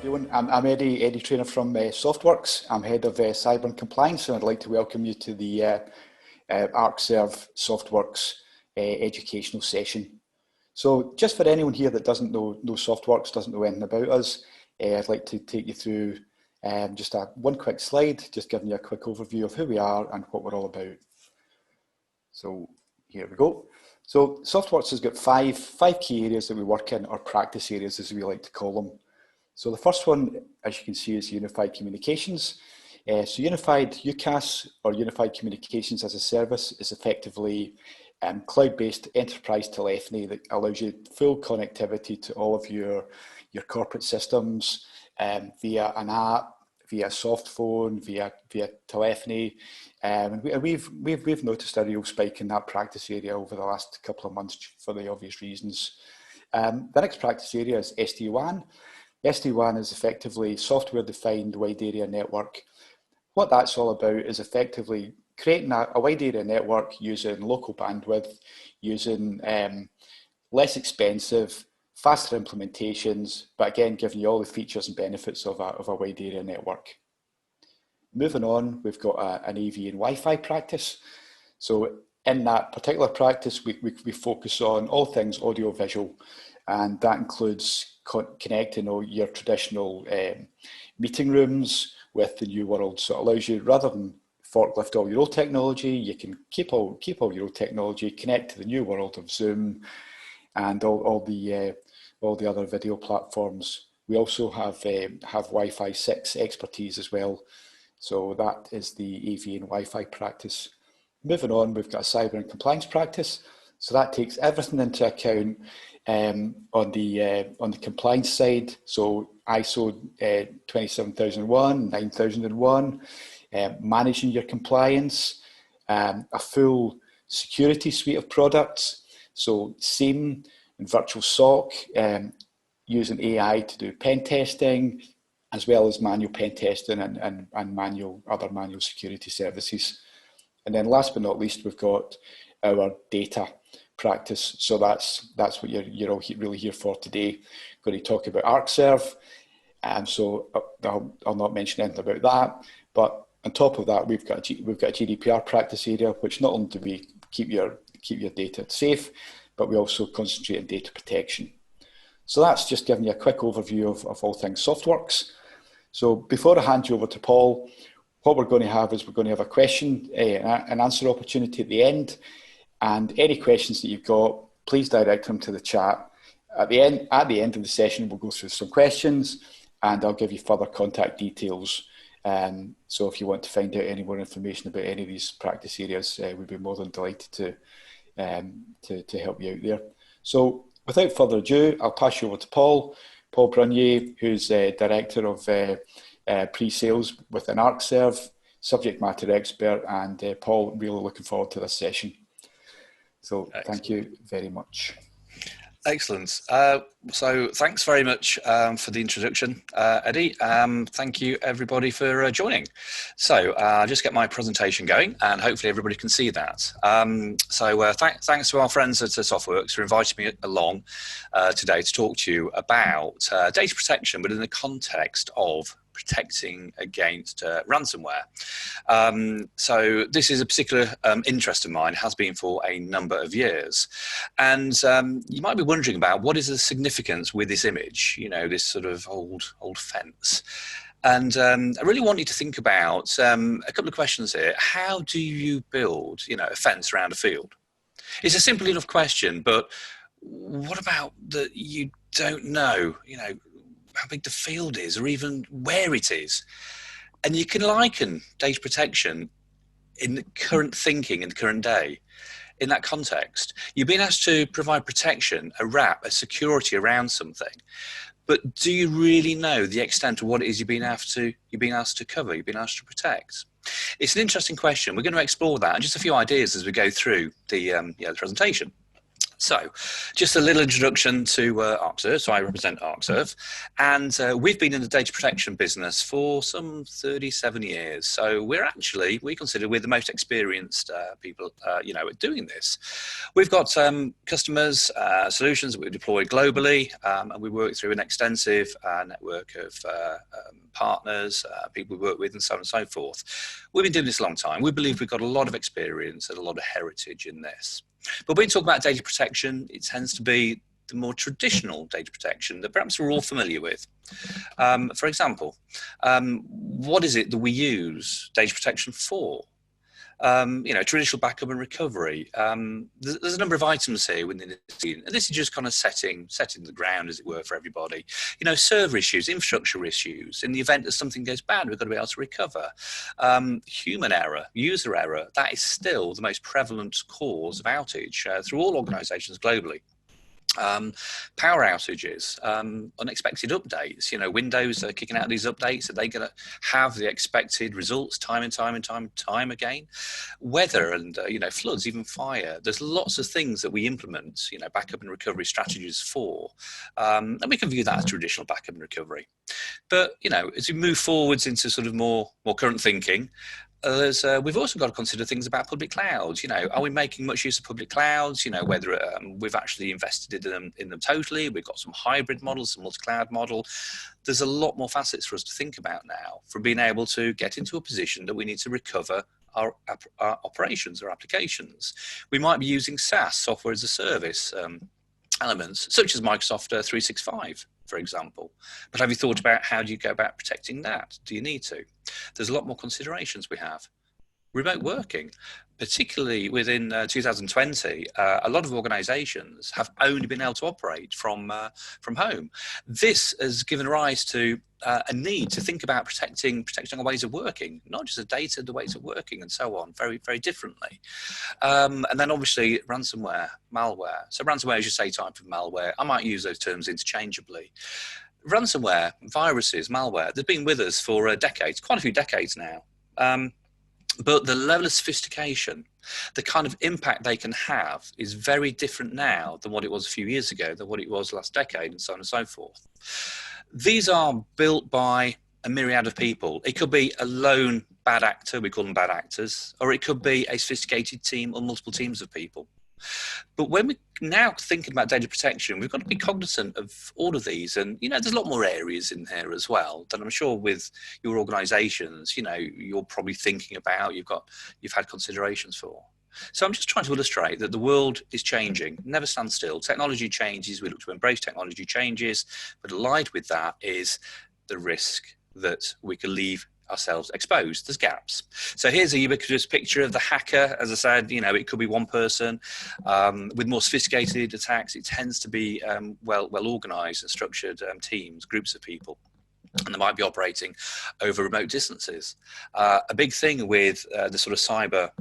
everyone. I'm Eddie Trainer from Softworx. I'm Head of Cyber and Compliance, and I'd like to welcome you to the Arcserve Softworx educational session. So just for anyone here that doesn't know Softworx, doesn't know anything about us, I'd like to take you through just one quick slide, just giving you a quick overview of who we are and what we're all about. So here we go. So Softworx has got five key areas that we work in, or practice areas as we like to call them. So the first one, as you can see, is Unified Communications. So Unified UCaaS, or Unified Communications as a Service, is effectively cloud-based enterprise telephony that allows you full connectivity to all of your corporate systems via an app, via soft phone, via telephony. And we've noticed a real spike in that practice area over the last couple of months for the obvious reasons. The next practice area is SD-WAN. SD-WAN is effectively software-defined wide area network. What that's all about is effectively creating a wide area network using local bandwidth, using less expensive, faster implementations, but again, giving you all the features and benefits of a wide area network. Moving on, we've got an AV and Wi-Fi practice. So in that particular practice, we focus on all things audio visual, and that includes connecting all your traditional meeting rooms with the new world. So it allows you, rather than forklift all your old technology, you can keep all your old technology, connect to the new world of Zoom and all the other video platforms. We also have Wi-Fi 6 expertise as well. So that is the AV and Wi-Fi practice. Moving on, we've got a cyber and compliance practice. So that takes everything into account on the compliance side. So ISO 27001, 9001, managing your compliance, a full security suite of products. So SIEM and virtual SOC, using AI to do pen testing, as well as manual pen testing and other manual security services. And then last but not least, we've got our data practice. So that's what you're all really here for today. Going to talk about Arcserve. So I'll not mention anything about that. But on top of that, we've got a GDPR practice area, which not only do we keep your data safe, but we also concentrate on data protection. So that's just giving you a quick overview of all things Softworx. So before I hand you over to Paul, what we're going to have is we're going to have a question and answer opportunity at the end. And any questions that you've got, please direct them to the chat. At the end of the session, we'll go through some questions and I'll give you further contact details. So if you want to find out any more information about any of these practice areas, we'd be more than delighted to help you out there. So without further ado, I'll pass you over to Paul Brunier, who's Director of Pre-Sales within Arcserve, subject matter expert, and Paul, really looking forward to this session. So excellent. Thank you very much. Excellent. So thanks very much for the introduction, Eddie. Thank you everybody for joining. So I'll just get my presentation going and hopefully everybody can see that. Thanks to our friends at Softworx for inviting me along today to talk to you about data protection, but in the context of protecting against ransomware. So this is a particular interest of mine, has been for a number of years. And you might be wondering about what is the significance with this image, you know, this sort of old fence. And I really want you to think about a couple of questions here. How do you build, you know, a fence around a field? It's a simple enough question, but what about that you don't know, you know, how big the field is or even where it is? And you can liken data protection in the current thinking in the current day in that context. You've been asked to provide protection, a security around something, but do you really know the extent of what it is you've been asked to cover, you've been asked to protect? It's an interesting question. We're going to explore that and just a few ideas as we go through the presentation. So, just a little introduction to Arcserve. So I represent Arcserve, and we've been in the data protection business for some 37 years. So we consider we're the most experienced people, at doing this. We've got customers, solutions that we deploy globally, and we work through an extensive network of partners, people we work with, and so on and so forth. We've been doing this a long time. We believe we've got a lot of experience and a lot of heritage in this. But when we talk about data protection, it tends to be the more traditional data protection that perhaps we're all familiar with. For example, what is it that we use data protection for? Traditional backup and recovery. There's a number of items here within this, and this is just kind of setting the ground, as it were, for everybody. Server issues, infrastructure issues. In the event that something goes bad, we've got to be able to recover. Human error, user error, that is still the most prevalent cause of outage through all organizations globally. Power outages, unexpected updates. Windows are kicking out these updates. Are they going to have the expected results time and time again? Weather and floods, even fire. There's lots of things that we implement backup and recovery strategies for, and we can view that as traditional backup and recovery. But as we move forwards into sort of more current thinking, we've also got to consider things about public clouds. Are we making much use of public clouds? Whether we've actually invested in them totally. We've got some hybrid models, some multi-cloud model. There's a lot more facets for us to think about now, from being able to get into a position that we need to recover our operations or applications. We might be using SaaS, software as a service, elements such as Microsoft 365, for example. But have you thought about how do you go about protecting that? Do you need to? There's a lot more considerations we have. Remote working, particularly within 2020, a lot of organizations have only been able to operate from home. This has given rise to a need to think about protecting our ways of working, not just the data, the ways of working and so on, very, very differently. And then obviously ransomware, malware. So ransomware is just a type of malware. I might use those terms interchangeably. Ransomware, viruses, malware, they've been with us for decades, quite a few decades now. But the level of sophistication, the kind of impact they can have is very different now than what it was a few years ago, than what it was last decade, and so on and so forth. These are built by a myriad of people. It could be a lone bad actor, we call them bad actors, or it could be a sophisticated team or multiple teams of people. But when we're now thinking about data protection, we've got to be cognizant of all of these. And, there's a lot more areas in here as well that I'm sure with your organizations, you're probably thinking about, you've had considerations for. So I'm just trying to illustrate that the world is changing, never stand still. Technology changes, we look to embrace technology changes, but allied with that is the risk that we can leave ourselves exposed. There's gaps. So here's a ubiquitous picture of the hacker. As I said, it could be one person. With more sophisticated attacks, it tends to be well organized and structured teams, groups of people. And they might be operating over remote distances. A big thing with the sort of cyber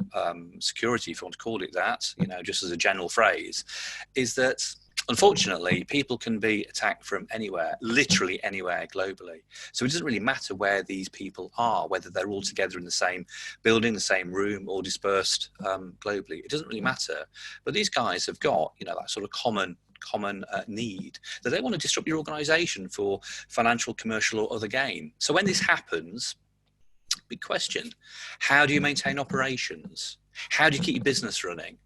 security, if you want to call it that, just as a general phrase, is that unfortunately, people can be attacked from anywhere, literally anywhere globally. So it doesn't really matter where these people are, whether they're all together in the same building, the same room, or dispersed globally. It doesn't really matter. But these guys have got, that sort of common need that they want to disrupt your organization for financial, commercial, or other gain. So when this happens, big question, how do you maintain operations? How do you keep your business running?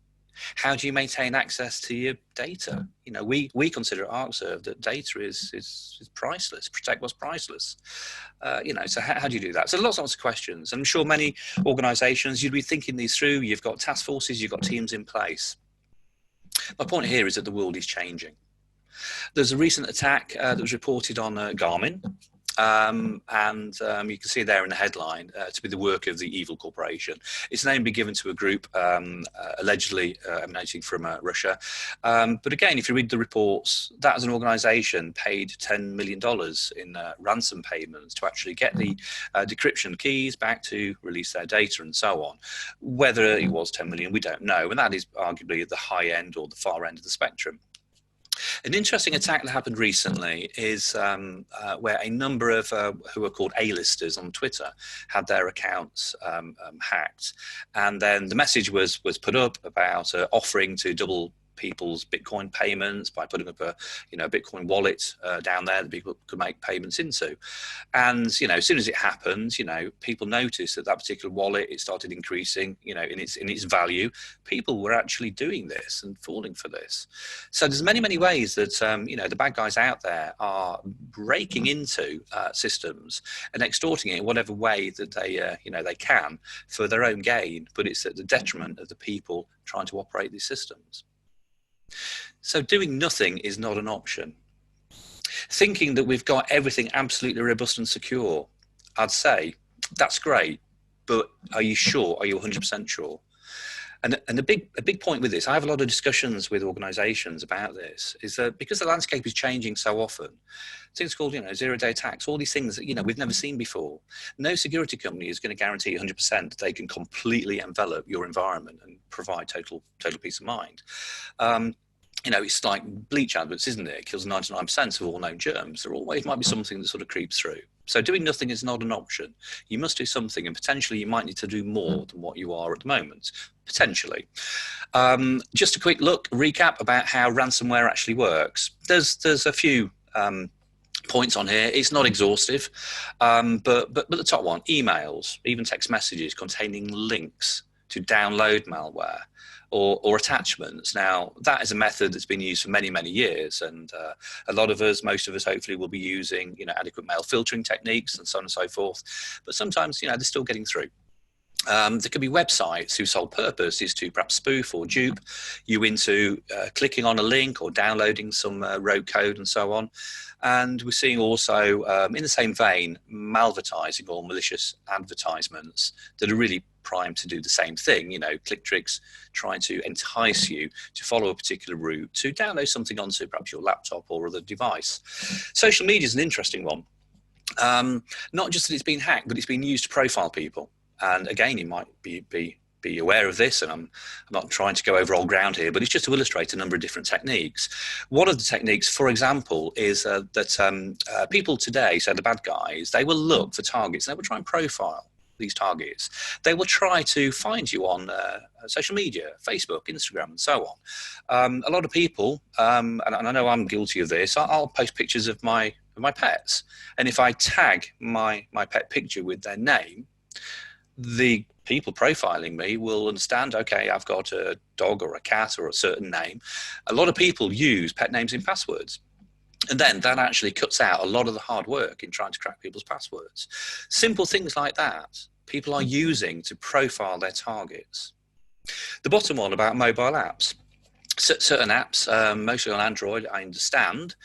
How do you maintain access to your data? We consider at Arcserve that data is priceless. Protect what's priceless. So how do you do that? So lots of questions. I'm sure many organizations, you'd be thinking these through. You've got task forces, you've got teams in place. My point here is that the world is changing. There's a recent attack that was reported on Garmin. You can see there in the headline to be the work of the evil corporation. Its name be given to a group allegedly emanating from Russia. But again, if you read the reports, that as an organization paid $10 million in ransom payments to actually get the decryption keys back to release their data and so on. Whether it was 10 million, we don't know. And that is arguably at the high end or the far end of the spectrum. An interesting attack that happened recently is where a number of who are called A-listers on Twitter had their accounts hacked, and then the message was put up about offering to double people's Bitcoin payments by putting up a Bitcoin wallet down there that people could make payments into. And as soon as it happened, people noticed that particular wallet, it started increasing, in its value. People were actually doing this and falling for this. So there's many ways that the bad guys out there are breaking into systems and extorting it in whatever way that they can for their own gain, but it's at the detriment of the people trying to operate these systems. So doing nothing is not an option. Thinking that we've got everything absolutely robust and secure, I'd say that's great, but are you sure? Are you 100% sure? And a big point with this, I have a lot of discussions with organizations about this, is that because the landscape is changing so often, things called, zero-day attacks, all these things that, we've never seen before. No security company is going to guarantee 100% that they can completely envelop your environment and provide total peace of mind. It's like bleach adverts, isn't it? It kills 99% of all known germs. There always might be something that sort of creeps through. So doing nothing is not an option. You must do something, and potentially you might need to do more than what you are at the moment, potentially. Just a quick recap about how ransomware actually works. There's a few points on here. It's not exhaustive, but the top one, emails, even text messages containing links to download malware or attachments. Now, that is a method that's been used for many years, and most of us hopefully will be using adequate mail filtering techniques and so on and so forth, but sometimes they're still getting through. There could be websites whose sole purpose is to perhaps spoof or dupe you into clicking on a link or downloading some rogue code and so on. And we're seeing also, in the same vein, malvertising or malicious advertisements that are really primed to do the same thing, click tricks, trying to entice you to follow a particular route to download something onto perhaps your laptop or other device. Social media is an interesting one. Not just that it's been hacked, but it's been used to profile people. And again, you might be aware of this, and I'm not trying to go over old ground here, but it's just to illustrate a number of different techniques. One of the techniques, for example, is that people today, so the bad guys, they will look for targets, and they will try and profile these targets. They will try to find you on social media, Facebook, Instagram, and so on. A lot of people, and I know I'm guilty of this, I'll post pictures of my pets, and if I tag my pet picture with their name, the people profiling me will understand, okay, I've got a dog or a cat or a certain name. A lot of people use pet names in passwords. And then that actually cuts out a lot of the hard work in trying to crack people's passwords. Simple things like that, people are using to profile their targets. The bottom one about mobile apps. Certain apps, mostly on Android, I understand,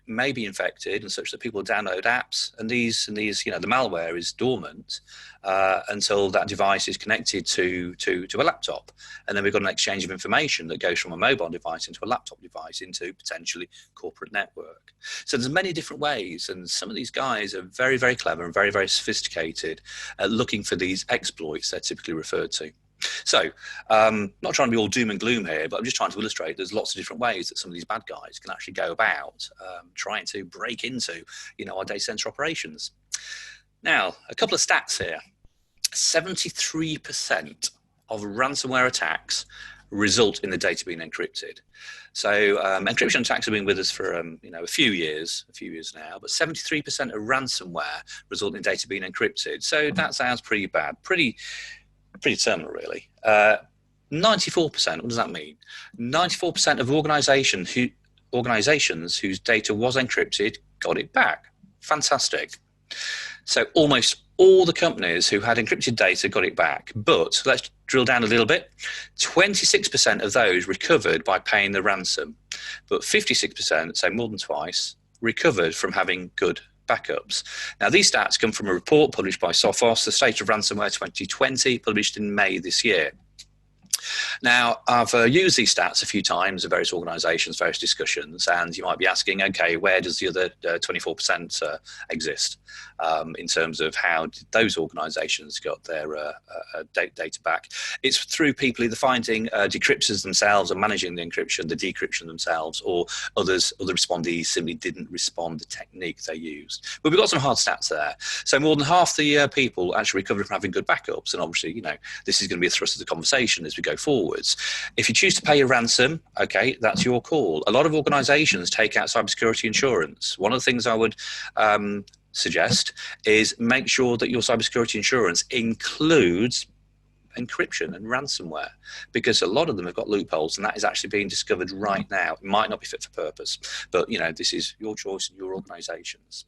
may be infected and such that people download apps, and these, the malware is dormant until that device is connected to a laptop, and then we've got an exchange of information that goes from a mobile device into a laptop device into potentially corporate network. So there's many different ways, and some of these guys are very clever and very sophisticated at looking for these exploits they're typically referred to. So, not trying to be all doom and gloom here, but I'm just trying to illustrate there's lots of different ways that some of these bad guys can actually go about trying to break into, our data center operations. Now, a couple of stats here. 73% of ransomware attacks result in the data being encrypted. So encryption attacks have been with us for a few years now, but 73% of ransomware result in data being encrypted. So that sounds pretty bad, pretty terminal, really. 94%, what does that mean? 94% of organizations whose data was encrypted got it back. Fantastic. So almost all the companies who had encrypted data got it back. But let's drill down a little bit. 26% of those recovered by paying the ransom, but 56%, so more than twice, recovered from having good backups. Now, these stats come from a report published by Sophos, the State of Ransomware 2020, published in May this year. Now, I've used these stats a few times in various organizations, various discussions, and you might be asking, okay, where does the other 24% exist in terms of how did those organizations got their data back? It's through people either finding decryptors themselves and managing the encryption, the decryption themselves, or other respondees simply didn't respond the technique they used. But we've got some hard stats there. So more than half the people actually recovered from having good backups, and obviously, this is going to be a thrust of the conversation as we go forwards. If you choose to pay a ransom, okay, that's your call. A lot of organizations take out cybersecurity insurance. One of the things I would suggest is make sure that your cybersecurity insurance includes encryption and ransomware, because a lot of them have got loopholes, and that is actually being discovered right now. It might not be fit for purpose, but this is your choice and your organizations.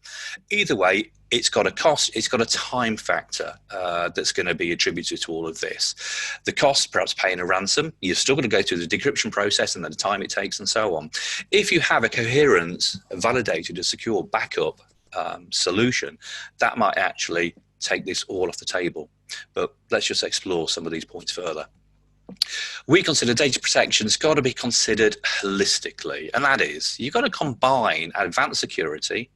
Either way, it's got a cost, it's got a time factor that's going to be attributed to all of this. The cost, perhaps paying a ransom, you're still going to go through the decryption process and the time it takes and so on. If you have a coherent, validated, and secure backup solution, that might actually take this all off the table. But let's just explore some of these points further. We consider data protection has got to be considered holistically, and that is, you've got to combine advanced security,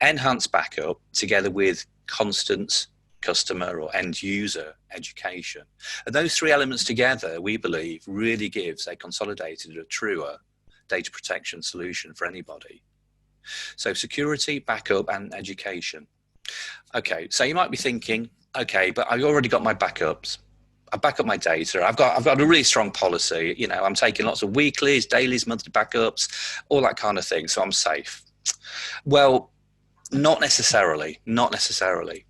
enhanced backup, together with constant customer or end user education. And those three elements together, we believe, really gives a consolidated, a truer data protection solution for anybody. So security, backup, and education. Okay, so you might be thinking, okay, but I've already got my backups. I back up my data. I've got a really strong policy. I'm taking lots of weeklies, dailies, monthly backups, all that kind of thing. So I'm safe. Well, not necessarily. Not necessarily.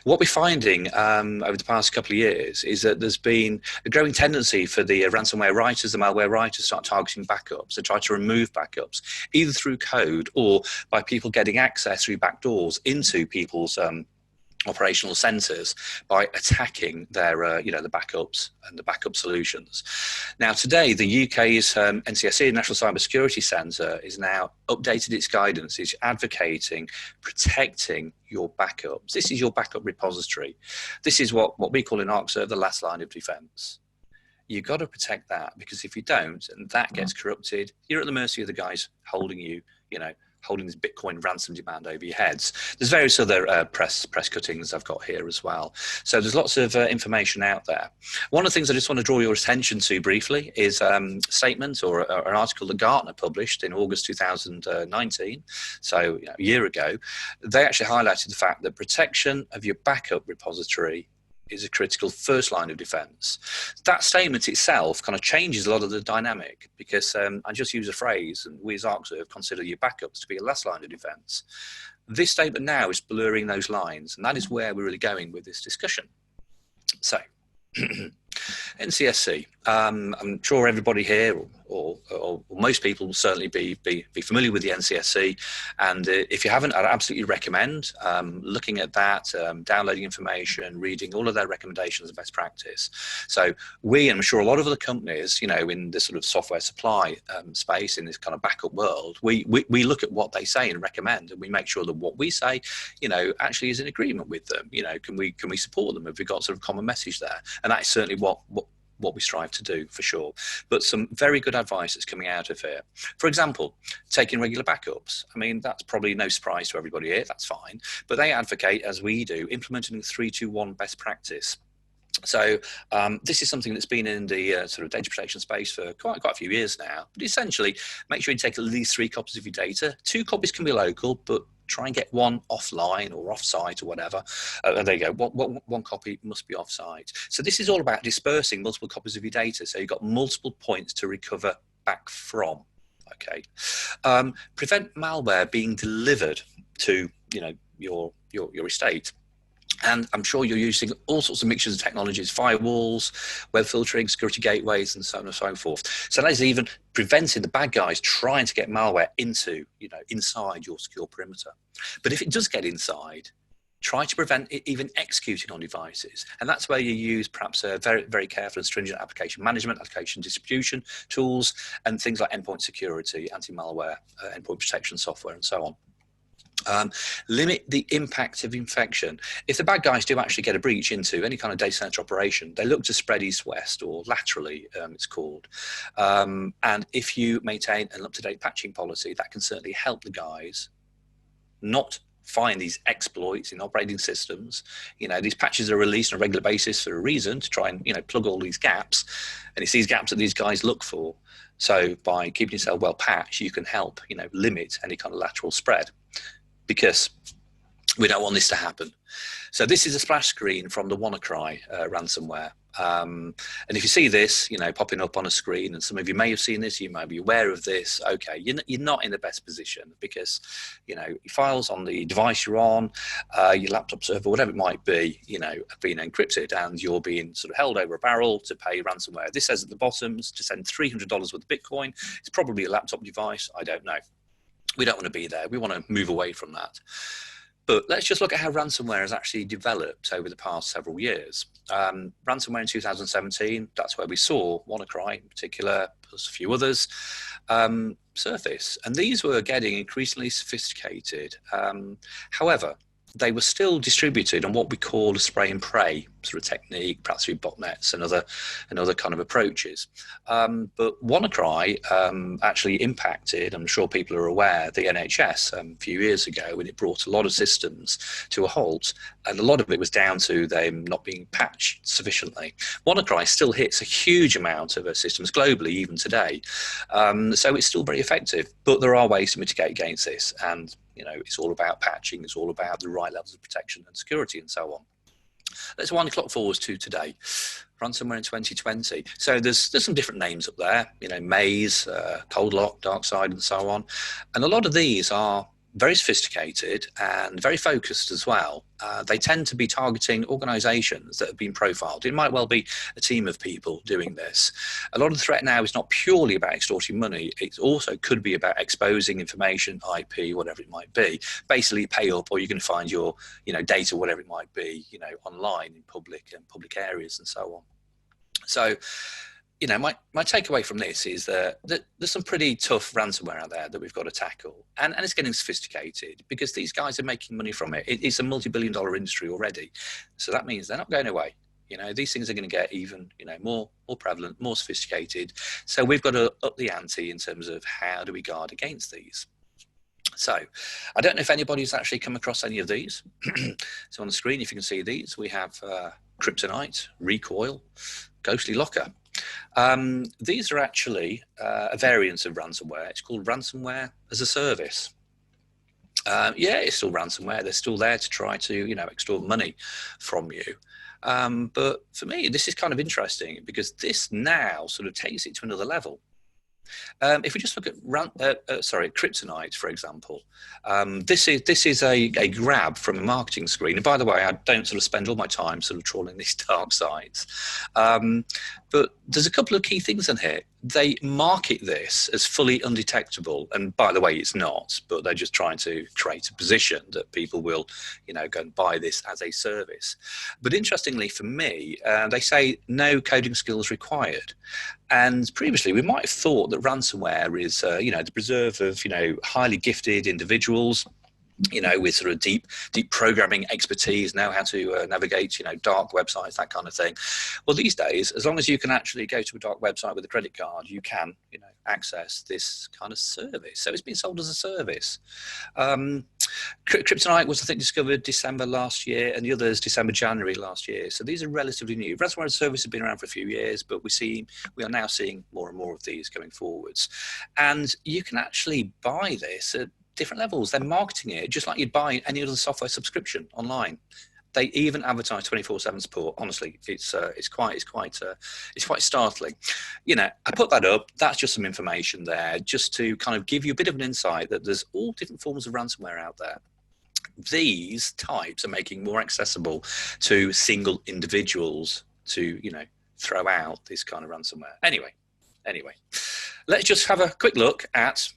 What we're finding over the past couple of years is that there's been a growing tendency for the ransomware writers, the malware writers, to start targeting backups and try to remove backups, either through code or by people getting access through backdoors into people's operational centers by attacking their, the backups and the backup solutions. Now, today, the UK's NCSC, National Cybersecurity Centre, is now updated its guidance. It's advocating protecting your backups. This is your backup repository. This is what we call in Arcserve the last line of defense. You've got to protect that, because if you don't, and that gets corrupted, you're at the mercy of the guys holding you, holding this Bitcoin ransom demand over your heads. There's various other press cuttings I've got here as well. So there's lots of information out there. One of the things I just want to draw your attention to briefly is a statement or an article that Gartner published in August 2019, so a year ago. They actually highlighted the fact that protection of your backup repository is a critical first line of defense. That statement itself kind of changes a lot of the dynamic, because I just use a phrase, and we as Arcserve consider your backups to be a last line of defense. This statement now is blurring those lines, and that is where we're really going with this discussion. So, NCSC, I'm sure everybody here or most people will certainly be familiar with the NCSC, and if you haven't, I'd absolutely recommend looking at that, downloading information, reading all of their recommendations and best practice. So we, and I'm sure a lot of other companies, in this sort of software supply space, in this kind of backup world, we look at what they say and recommend, and we make sure that what we say, actually is in agreement with them. Can we support them? Have we got sort of common message there? And that is certainly what we strive to do, for sure. But some very good advice that's coming out of here. For example, taking regular backups. I mean, that's probably no surprise to everybody here. That's fine. But they advocate, as we do, implementing the 3-2-1 best practice. So this is something that's been in the sort of data protection space for quite a few years now. But essentially, make sure you take at least 3 copies of your data. 2 copies can be local, but try and get 1 offline or off-site or whatever. And there you go, one copy must be off-site. So this is all about dispersing multiple copies of your data, so you've got multiple points to recover back from. Okay, prevent malware being delivered to your estate. And I'm sure you're using all sorts of mixtures of technologies, firewalls, web filtering, security gateways, and so on and so forth. So that is even preventing the bad guys trying to get malware into, inside your secure perimeter. But if it does get inside, try to prevent it even executing on devices. And that's where you use perhaps a very, very careful and stringent application management, application distribution tools, and things like endpoint security, anti-malware, endpoint protection software, and so on. Limit the impact of infection. If the bad guys do actually get a breach into any kind of data center operation, they look to spread east-west, or laterally, it's called. And if you maintain an up-to-date patching policy, that can certainly help the guys not find these exploits in operating systems. These patches are released on a regular basis for a reason, to try and plug all these gaps, and it's these gaps that these guys look for. So by keeping yourself well patched, you can help limit any kind of lateral spread, because we don't want this to happen. So this is a splash screen from the WannaCry ransomware. And if you see this, popping up on a screen, and some of you may have seen this, you may be aware of this, okay, you're not in the best position, because, your files on the device you're on, your laptop server, whatever it might be, have been encrypted, and you're being sort of held over a barrel to pay ransomware. This says at the bottom to send $300 worth of Bitcoin. It's probably a laptop device. I don't know. We don't want to be there. We want to move away from that. But let's just look at how ransomware has actually developed over the past several years. Ransomware in 2017, that's where we saw WannaCry in particular, plus a few others, surface. And these were getting increasingly sophisticated. However, they were still distributed on what we call a spray and pray sort of technique, perhaps through botnets and other kind of approaches. But WannaCry actually impacted, I'm sure people are aware, the NHS a few years ago, when it brought a lot of systems to a halt, and a lot of it was down to them not being patched sufficiently. WannaCry still hits a huge amount of systems globally, even today. So it's still very effective, but there are ways to mitigate against this, and it's all about patching, it's all about the right levels of protection and security and so on. Let's wind the clock forwards to today, ransomware in 2020. So there's some different names up there, Maze, Cold Lock, Darkside, and so on. And a lot of these are very sophisticated and very focused as well. They tend to be targeting organizations that have been profiled. It might well be a team of people doing this. A lot of the threat now is not purely about extorting money. It also could be about exposing information, IP, whatever it might be. Basically pay up, or you can find your data, whatever it might be, online in public areas and so on. So my takeaway from this is that there's some pretty tough ransomware out there that we've got to tackle. And it's getting sophisticated, because these guys are making money from it. It's a multi-billion-dollar industry already. So that means they're not going away. These things are going to get even, more prevalent, more sophisticated. So we've got to up the ante in terms of how do we guard against these. So I don't know if anybody's actually come across any of these. So on the screen, if you can see these, we have Kryptonite, Recoil, Ghostly Locker. These are actually a variant of ransomware. It's called ransomware as a service. Yeah, it's still ransomware. They're still there to try to, extort money from you. But for me, this is kind of interesting, because this now sort of takes it to another level. If we just look at Kryptonite, for example, this is a grab from a marketing screen. And by the way, I don't sort of spend all my time sort of trawling these dark sites. But there's a couple of key things in here. They market this as fully undetectable, and by the way, it's not. But they're just trying to create a position that people will, go and buy this as a service. But interestingly for me, they say no coding skills required. And previously, we might have thought that ransomware is, the preserve of, highly gifted individuals, with sort of deep programming expertise, know how to navigate, dark websites, that kind of thing. Well, these days, as long as you can actually go to a dark website with a credit card, you can, access this kind of service. So it's been sold as a service. Kryptonite was, I think, discovered December last year, and the others December, January last year. So these are relatively new. Ransomware as a service has been around for a few years, but we are now seeing more and more of these going forwards. And you can actually buy this at different levels. They're marketing it just like you'd buy any other software subscription online. They even advertise 24/7 support. Honestly, it's quite startling. I put that up. That's just some information there, just to kind of give you a bit of an insight that there's all different forms of ransomware out there. These types are making more accessible to single individuals to throw out this kind of ransomware. Anyway, let's just have a quick look at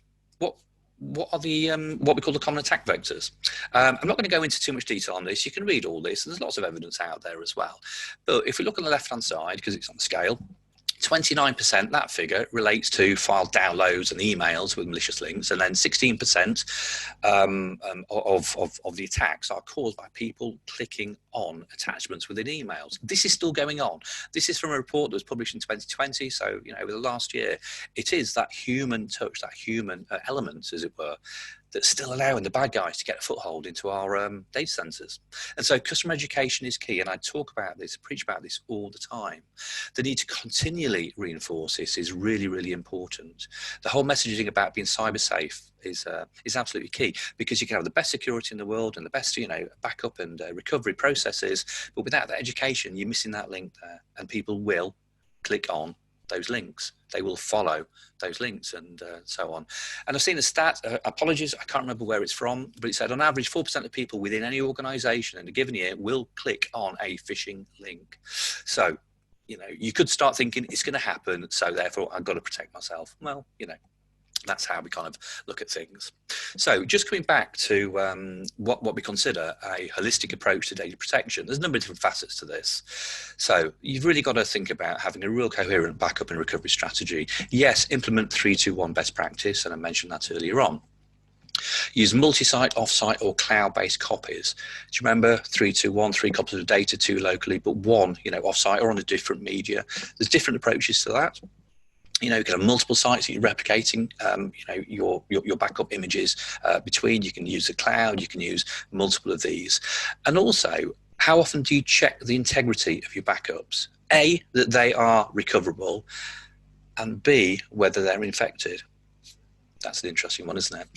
what are the what we call the common attack vectors. I'm not going to go into too much detail on this. You can read all this, and there's lots of evidence out there as well. But if we look on the left-hand side, because it's on the scale, 29%, that figure, relates to file downloads and emails with malicious links, and then 16% of the attacks are caused by people clicking on attachments within emails. This is still going on. This is from a report that was published in 2020, so over the last year, it is that human touch, that human element, as it were, that's still allowing the bad guys to get a foothold into our data centers. And so customer education is key, and I talk about this, preach about this all the time. The need to continually reinforce this is really, really important. The whole messaging about being cyber safe is absolutely key, because you can have the best security in the world and the best, backup and recovery processes, but without that education, you're missing that link there, and people will click on those links. They will follow those links, and so on. And I've seen a stat, apologies, I can't remember where it's from, but it said on average 4% of people within any organization in a given year will click on a phishing link. So, you could start thinking it's going to happen, so therefore I've got to protect myself. Well, that's how we kind of look at things. So just coming back to what we consider a holistic approach to data protection, there's a number of different facets to this. So you've really got to think about having a real coherent backup and recovery strategy. Yes, implement 3-2-1 best practice, and I mentioned that earlier on. Use multi-site, off-site, or cloud-based copies. Do you remember 3-2-1, 3 copies of data, 2 locally, but 1, off-site or on a different media? There's different approaches to that. You can have multiple sites that you're replicating, your backup images between. You can use the cloud, you can use multiple of these. And also, how often do you check the integrity of your backups? A, that they are recoverable, and B, whether they're infected. That's an interesting one, isn't it?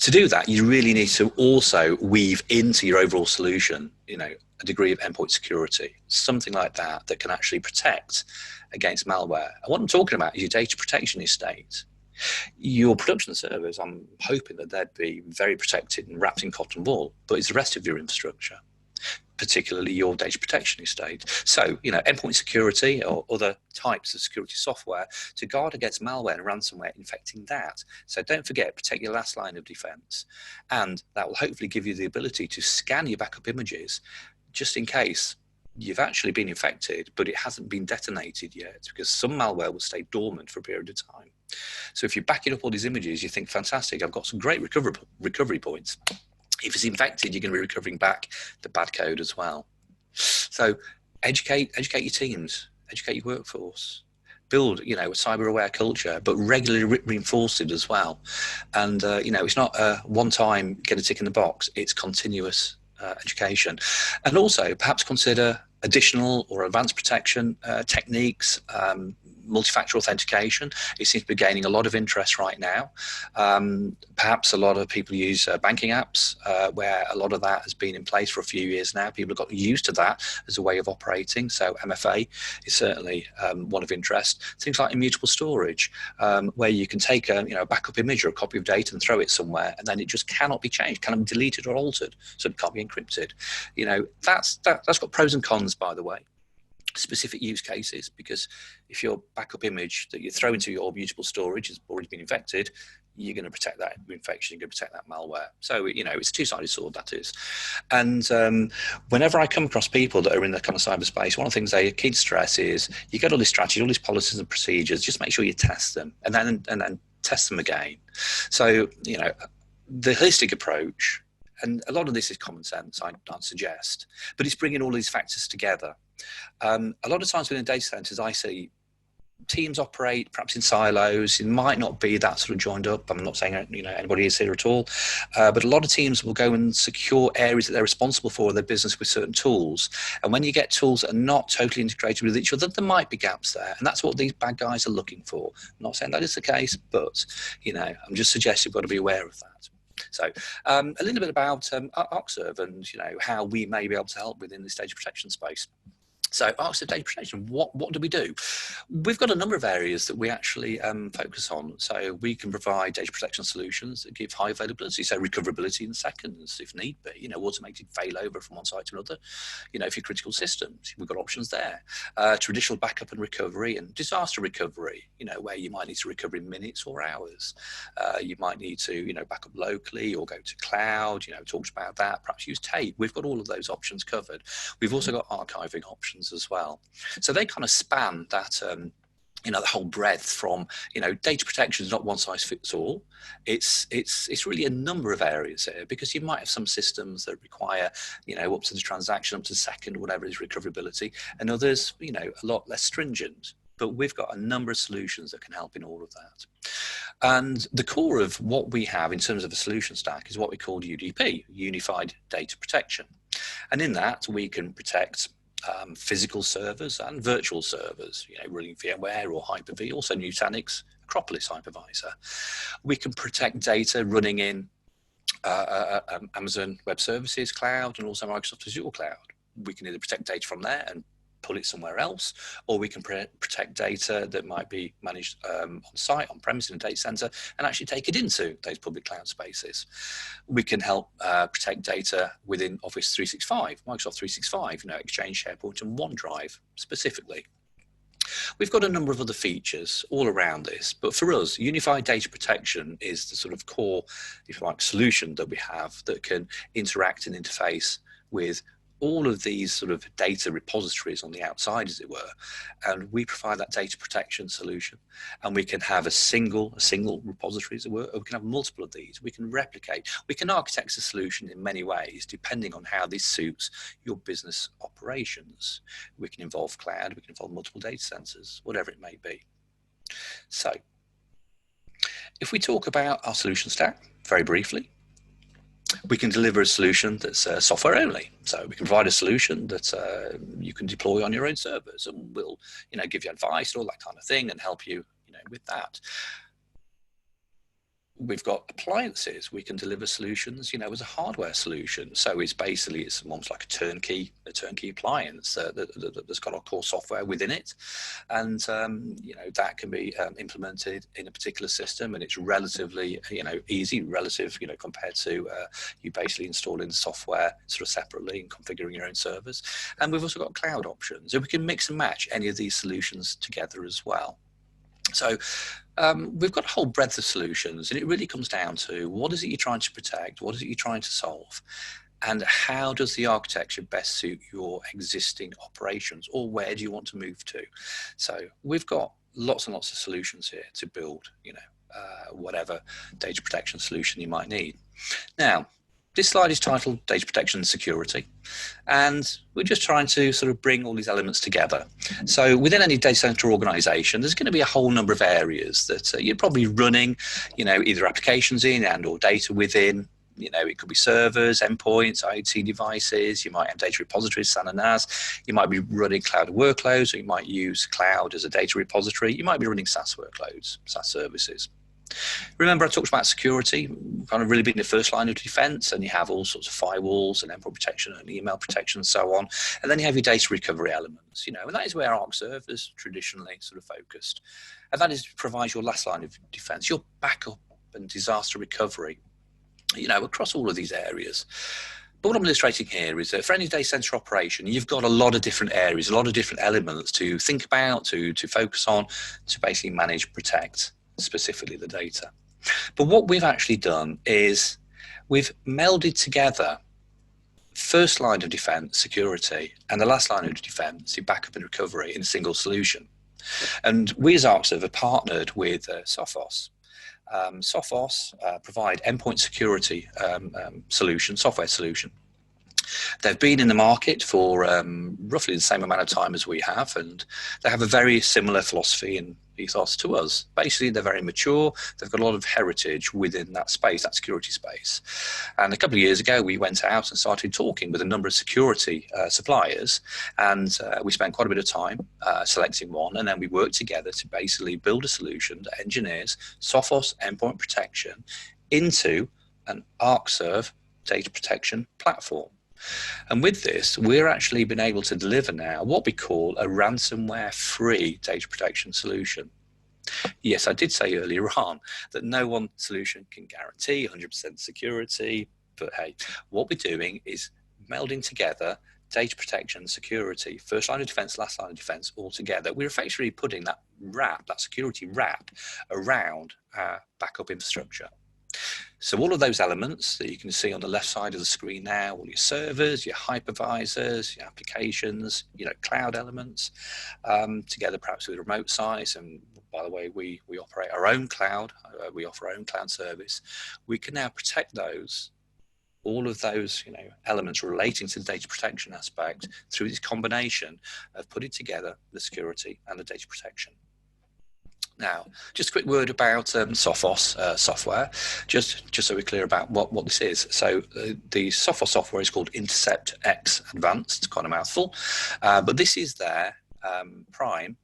To do that, you really need to also weave into your overall solution, a degree of endpoint security, something like that can actually protect against malware. And what I'm talking about is your data protection estate. Your production servers, I'm hoping that they'd be very protected and wrapped in cotton wool, but it's the rest of your infrastructure, particularly your data protection estate. So, endpoint security or other types of security software to guard against malware and ransomware infecting that. So don't forget, protect your last line of defense. And that will hopefully give you the ability to scan your backup images just in case you've actually been infected, but it hasn't been detonated yet, because some malware will stay dormant for a period of time. So if you're backing up all these images, you think, fantastic, I've got some great recovery points. If it's infected, you're going to be recovering back the bad code as well. So educate your teams, educate your workforce, build, a cyber-aware culture, but regularly reinforce it as well. And, it's not a one-time get a tick in the box, it's continuous education. And also perhaps consider additional or advanced protection techniques, multi-factor authentication. It seems to be gaining a lot of interest right now. Perhaps a lot of people use banking apps where a lot of that has been in place for a few years now. People have got used to that as a way of operating. So MFA is certainly one of interest. Things like immutable storage, where you can take a backup image or a copy of data and throw it somewhere, and then it just cannot be changed, cannot be deleted or altered, so it can't be encrypted. That's got pros and cons, by the way. Specific use cases, because if your backup image that you throw into your immutable storage has already been infected, you're going to protect that infection, you're going to protect that malware. So, it's a two-sided sword, that is. And whenever I come across people that are in the kind of cyberspace, one of the things they key to stress is you get all these strategies, all these policies and procedures, just make sure you test them and then test them again. So, the holistic approach, and a lot of this is common sense, I'd suggest, but it's bringing all these factors together. A lot of times within data centers, I see teams operate perhaps in silos. It might not be that sort of joined up. I'm not saying anybody is here at all, but a lot of teams will go and secure areas that they're responsible for in their business with certain tools. And when you get tools that are not totally integrated with each other, there might be gaps there, and that's what these bad guys are looking for. I'm not saying that is the case, but I'm just suggesting you've got to be aware of that. So a little bit about Arcserve and how we may be able to help within this data protection space. So Arcserve data protection, what do we do? We've got a number of areas that we actually focus on. So we can provide data protection solutions that give high availability, so recoverability in seconds if need be, automated failover from one site to another, for your critical systems, we've got options there. Traditional backup and recovery and disaster recovery, where you might need to recover in minutes or hours. You might need to, back up locally or go to cloud, talked about that, perhaps use tape. We've got all of those options covered. We've also got archiving options as well. So they kind of span that, the whole breadth from, data protection is not one size fits all. It's really a number of areas here, because you might have some systems that require, up to the transaction, up to the second, whatever is recoverability, and others, a lot less stringent. But we've got a number of solutions that can help in all of that. And the core of what we have in terms of a solution stack is what we call UDP, Unified Data Protection. And in that, we can protect physical servers and virtual servers, running VMware or Hyper-V, also Nutanix, Acropolis hypervisor. We can protect data running in Amazon Web Services cloud and also Microsoft Azure cloud. We can either protect data from there and pull it somewhere else, or we can protect data that might be managed on site, on premise in a data center, and actually take it into those public cloud spaces. We can help protect data within Office 365, Microsoft 365, Exchange, SharePoint, and OneDrive specifically. We've got a number of other features all around this, but for us, unified data protection is the sort of core, if you like, solution that we have that can interact and interface with all of these sort of data repositories on the outside, as it were, and we provide that data protection solution. And we can have a single repository, as it were, or we can have multiple of these. We can replicate, we can architect a solution in many ways, depending on how this suits your business operations. We can involve cloud, we can involve multiple data centers, whatever it may be. So, if we talk about our solution stack very briefly, we can deliver a solution that's software only. So we can provide a solution that you can deploy on your own servers, and we'll, give you advice and all that kind of thing and help you, with that. We've got appliances. We can deliver solutions, as a hardware solution. So it's almost like a turnkey appliance that's got our core software within it, and that can be implemented in a particular system, and it's relatively easy, compared to you basically installing software sort of separately and configuring your own servers. And we've also got cloud options, so we can mix and match any of these solutions together as well. So we've got a whole breadth of solutions, and it really comes down to what is it you're trying to protect, what is it you're trying to solve, and how does the architecture best suit your existing operations, or where do you want to move to? So we've got lots and lots of solutions here to build, whatever data protection solution you might need. Now, this slide is titled Data Protection and Security, and we're just trying to sort of bring all these elements together. So within any data center organization, there's going to be a whole number of areas that you're probably running, either applications in and or data within. It could be servers, endpoints, IoT devices. You might have data repositories, SAN and NAS. You might be running cloud workloads, or you might use cloud as a data repository. You might be running SaaS workloads, SaaS services. Remember, I talked about security, kind of really being the first line of defense, and you have all sorts of firewalls and endpoint protection and email protection and so on. And then you have your data recovery elements, and that is where Arcserve is traditionally sort of focused. And that is provides your last line of defense, your backup and disaster recovery, across all of these areas. But what I'm illustrating here is that for any data center operation, you've got a lot of different areas, a lot of different elements to think about, to focus on, to basically manage, protect, specifically the data. But what we've actually done is we've melded together first line of defense, security, and the last line of defense, the backup and recovery, in a single solution. And we as Arcserve have partnered with Sophos. Sophos provide endpoint security software solution. They've been in the market for roughly the same amount of time as we have, and they have a very similar philosophy and ethos to us. Basically, they're very mature. They've got a lot of heritage within that space, that security space. And a couple of years ago, we went out and started talking with a number of security suppliers, and we spent quite a bit of time selecting one, and then we worked together to basically build a solution that engineers Sophos endpoint protection into an Arcserve data protection platform. And with this, we're actually been able to deliver now what we call a ransomware-free data protection solution. Yes, I did say earlier on that no one solution can guarantee 100% security, but hey, what we're doing is melding together data protection, security, first line of defense, last line of defense, all together. We're effectively putting that wrap, that security wrap, around our backup infrastructure. So all of those elements that you can see on the left side of the screen now, all your servers, your hypervisors, your applications, cloud elements, together perhaps with remote sites. And by the way, we operate our own cloud. We offer our own cloud service. We can now protect all of those elements relating to the data protection aspect through this combination of putting together the security and the data protection. Now, just a quick word about Sophos software, just so we're clear about what this is. So the Sophos software is called Intercept-X Advanced, quite a mouthful, but this is their prime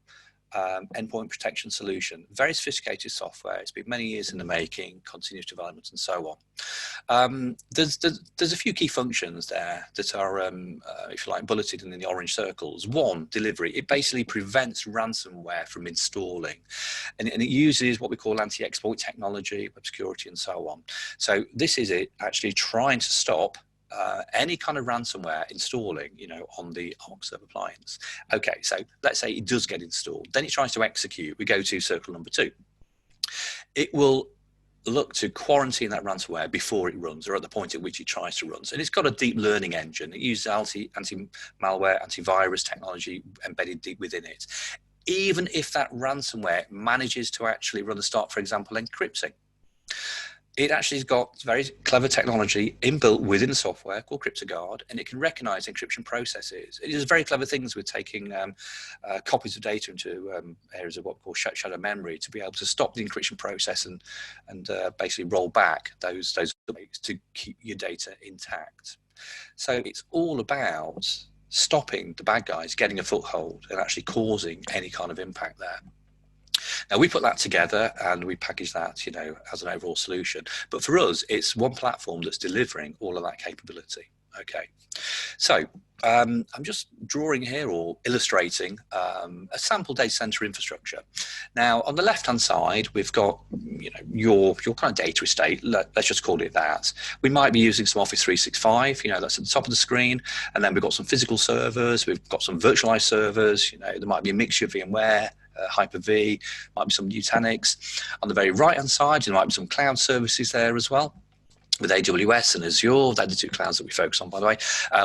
endpoint protection solution. Very sophisticated software. It's been many years in the making, continuous development, and so on. There's a few key functions there that are, if you like, bulleted in the orange circles. One, delivery. It basically prevents ransomware from installing, and it uses what we call anti-exploit technology, web security, and so on. So this is it actually trying to stop any kind of ransomware installing, on the Arcserve appliance. Okay, so let's say it does get installed. Then it tries to execute. We go to circle number 2. It will look to quarantine that ransomware before it runs, or at the point at which it tries to run. And it's got a deep learning engine. It uses anti-malware, antivirus technology embedded deep within it. Even if that ransomware manages to actually run the start, for example, encrypting, it actually has got very clever technology inbuilt within the software called CryptoGuard, and it can recognize encryption processes. It does very clever things with taking copies of data into areas of what we call shadow memory to be able to stop the encryption process and basically roll back those to keep your data intact. So it's all about stopping the bad guys getting a foothold and actually causing any kind of impact there. Now, we put that together and we package that, as an overall solution. But for us, it's one platform that's delivering all of that capability. Okay, so I'm just drawing here or illustrating a sample data center infrastructure. Now, on the left-hand side, we've got your kind of data estate. Let's just call it that. We might be using some Office 365. That's at the top of the screen, and then we've got some physical servers. We've got some virtualized servers. There might be a mixture of VMware. Hyper-V, might be some Nutanix. On the very right-hand side, there might be some cloud services there as well, with AWS and Azure. They're the 2 clouds that we focus on, by the way.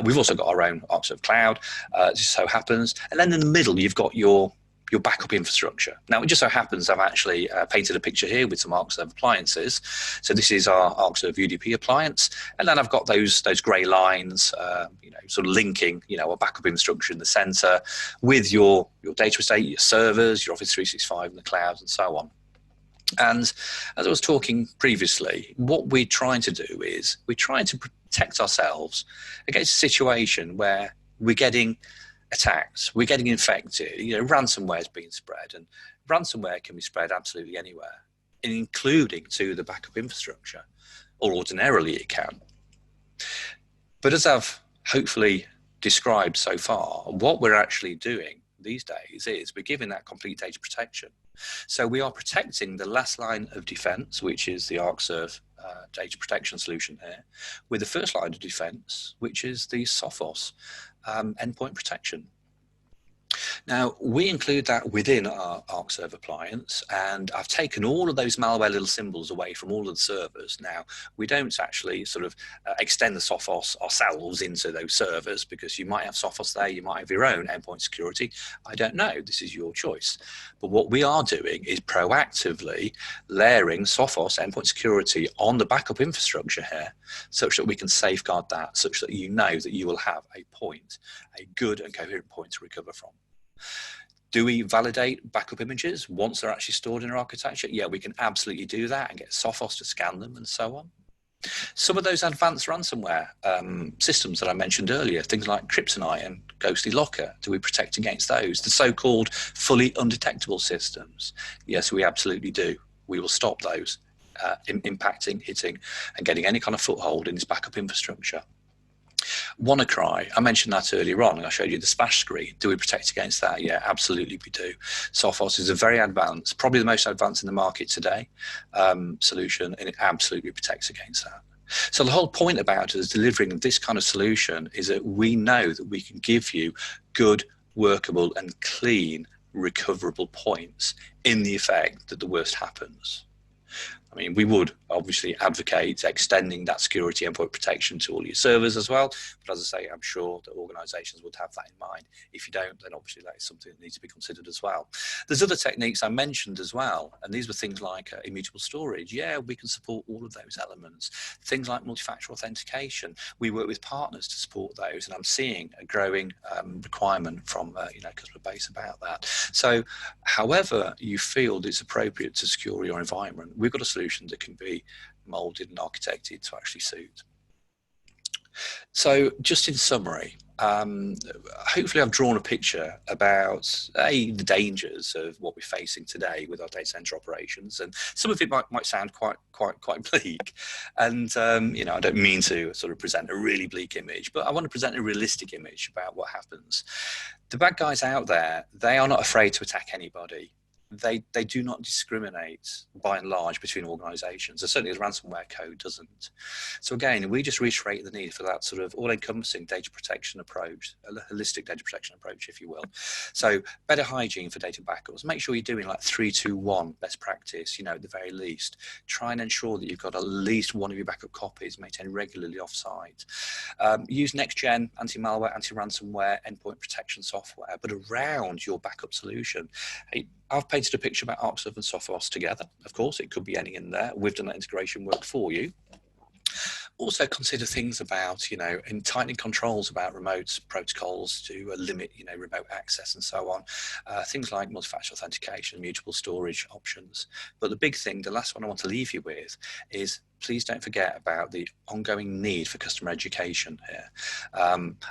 We've also got our own Arcserve cloud, it just so happens. And then in the middle, you've got your backup infrastructure. Now, it just so happens I've actually painted a picture here with some Arcserve appliances. So this is our Arcserve UDP appliance. And then I've got those grey lines, sort of linking, a backup infrastructure in the center with your data estate, your servers, your Office 365 and the clouds and so on. And as I was talking previously, what we're trying to do is we're trying to protect ourselves against a situation where we're getting attacks, we're getting infected, ransomware is being spread, and ransomware can be spread absolutely anywhere, including to the backup infrastructure, or ordinarily it can. But as I've hopefully described so far, what we're actually doing these days is we're giving that complete data protection. So we are protecting the last line of defense, which is the Arcserve data protection solution here, with the first line of defense, which is the Sophos endpoint protection. Now, we include that within our Arcserve appliance, and I've taken all of those malware little symbols away from all of the servers. Now, we don't actually sort of extend the Sophos ourselves into those servers, because you might have Sophos there, you might have your own endpoint security. I don't know, this is your choice. But what we are doing is proactively layering Sophos endpoint security on the backup infrastructure here, such that we can safeguard that, such that you know that you will have a point, a good and coherent point to recover from. Do we validate backup images once they're actually stored in our architecture? Yeah, we can absolutely do that and get Sophos to scan them and so on. Some of those advanced ransomware systems that I mentioned earlier, things like Kryptonite and Ghostly Locker, do we protect against those? The so-called fully undetectable systems? Yes, we absolutely do. We will stop those impacting, hitting, and getting any kind of foothold in this backup infrastructure. WannaCry, I mentioned that earlier on, and I showed you the splash screen. Do we protect against that? Yeah, absolutely we do. Sophos is a very advanced, probably the most advanced in the market today, solution, and it absolutely protects against that. So the whole point about us delivering this kind of solution is that we know that we can give you good, workable, and clean recoverable points in the event that the worst happens. I mean, we would obviously advocate extending that security endpoint protection to all your servers as well. But as I say, I'm sure that organizations would have that in mind. If you don't, then obviously that is something that needs to be considered as well. There's other techniques I mentioned as well. And these were things like immutable storage. Yeah, we can support all of those elements. Things like multi-factor authentication. We work with partners to support those. And I'm seeing a growing requirement from customer base about that. So however you feel that it's appropriate to secure your environment, we've got a solution that can be molded and architected to actually suit. So just in summary, hopefully I've drawn a picture about the dangers of what we're facing today with our data center operations, and some of it might sound quite bleak. And I don't mean to sort of present a really bleak image, but I want to present a realistic image about what happens. The bad guys out there, they are not afraid to attack anybody. They do not discriminate by and large between organizations. And certainly the ransomware code doesn't. So again, we just reiterate the need for that sort of all-encompassing data protection approach, a holistic data protection approach, if you will. So better hygiene for data backups. Make sure you're doing like 3-2-1 best practice, at the very least. Try and ensure that you've got at least one of your backup copies maintained regularly off-site. Use next-gen anti-malware, anti-ransomware, endpoint protection software, but around your backup solution. I've painted a picture about Arcserve and Sophos together. Of course, it could be any in there. We've done that integration work for you. Also consider things about, in tightening controls about remote protocols to limit, remote access and so on. Things like multi-factor authentication, mutable storage options. But the big thing, the last one I want to leave you with is please don't forget about the ongoing need for customer education here.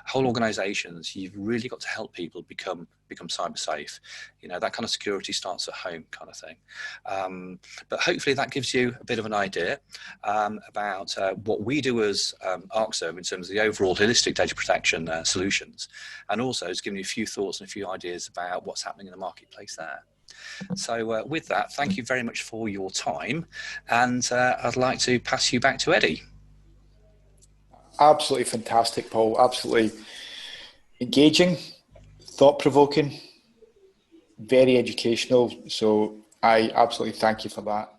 Whole organizations, you've really got to help people become cyber safe. That kind of security starts at home kind of thing. But hopefully that gives you a bit of an idea about what we do as Arcserve in terms of the overall holistic data protection solutions. And also it's given you a few thoughts and a few ideas about what's happening in the marketplace there. So with that, thank you very much for your time. And I'd like to pass you back to Eddie. Absolutely fantastic, Paul. Absolutely engaging, thought-provoking, very educational. So I absolutely thank you for that.